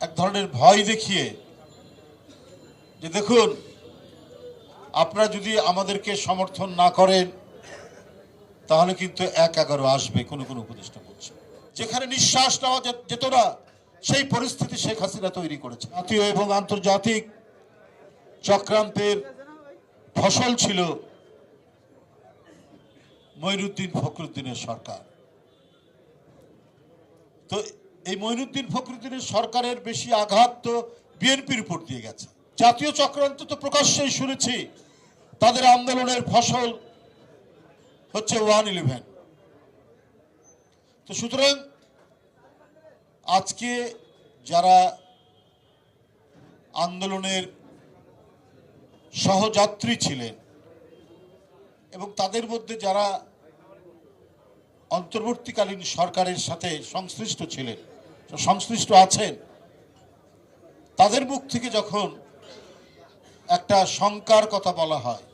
এক ধরনের ভয় দেখিয়ে যে দেখুন আপনারা যদি আমাদেরকে সমর্থন না করেন তাহলে কিন্তু ১-১১ আসবে কোন কোন উপদেষ্টা বলছে, যেখানে নিঃশ্বাস নেওয়া যেত না সেই পরিস্থিতি শেখ হাসিনা তৈরি করেছে। জাতীয় এবং আন্তর্জাতিক চক্রান্তের ফসল ছিল মঈনুদ্দিন ফখরুদ্দিনের সরকার। তো এই মঈনুদ্দিন ফখরুদ্দিনের সরকারের বেশি আঘাত তো বিএনপির উপর দিয়ে গেছে। জাতীয় চক্রান্ত তো প্রকাশ্যেই শুনেছি তাদের আন্দোলনের ফসল হচ্ছে 111। তো সুতরাং আজকে যারা আন্দোলনের সহযাত্রী ছিলেন এবং তাদের মধ্যে যারা অন্তর্বর্তীকালীন সরকারের সাথে সংশ্লিষ্ট ছিলেন, সংশ্লিষ্ট আছেন, তাদের মুখ থেকে যখন একটা শঙ্কার কথা বলা হয়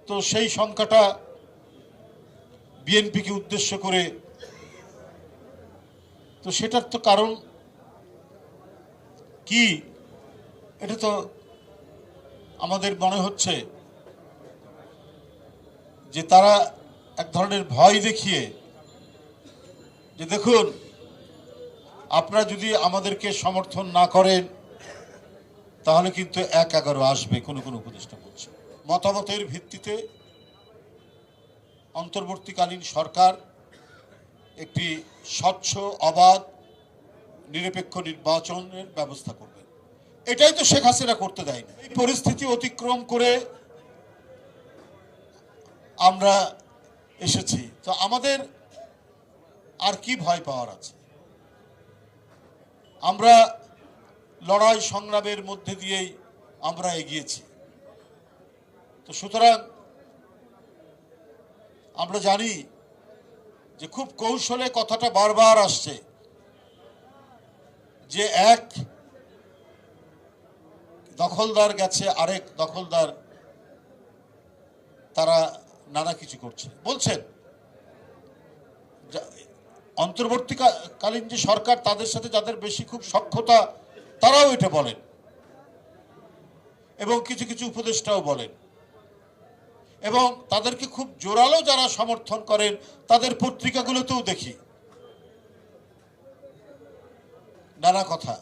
তো সেই শঙ্কাটা বিএনপিকে উদ্দেশ্য করে, তো সেটার তো কারণ কি এটা তো আমাদের মনে হচ্ছে যে তারা এক ধরনের ভয় দেখিয়ে যে দেখুন আপনারা যদি আমাদেরকে সমর্থন না করেন তাহলে কিন্তু ১-১১ আসবে কোন কোন উপদেষ্টা বলছে। মতামতের ভিত্তিতে অন্তর্বর্তীকালীন সরকার একটি স্বচ্ছ, অবাধ, নিরপেক্ষ নির্বাচনের ব্যবস্থা করবে। এটাই তো শেখ হাসিনা করতে দেয়নি। এই পরিস্থিতি অতিক্রম করে আমরা এসেছি, তো আমাদের আর কি ভয় পাওয়ার আছে? আমরা লড়াই সংগ্রামের মধ্যে দিয়েই আমরা এগিয়েছি। তো সুতরাং আমরা জানি যে খুব কৌশলে কথাটা বারবার আসছে যে এক দখলদার গেছে আরেক দখলদার, তারা নানা কিছু করছে বলছেন। অন্তর্বর্তীকালীন যে সরকার তাদের সাথে যাদের বেশি খুব সখ্যতা তারাও এটা বলেন এবং কিছু কিছু উপদেষ্টাও বলেন এবং তাদেরকে খুব জোরালো যারা সমর্থন করেন তাদের পত্রিকাগুলোতেও দেখি নানা কথা।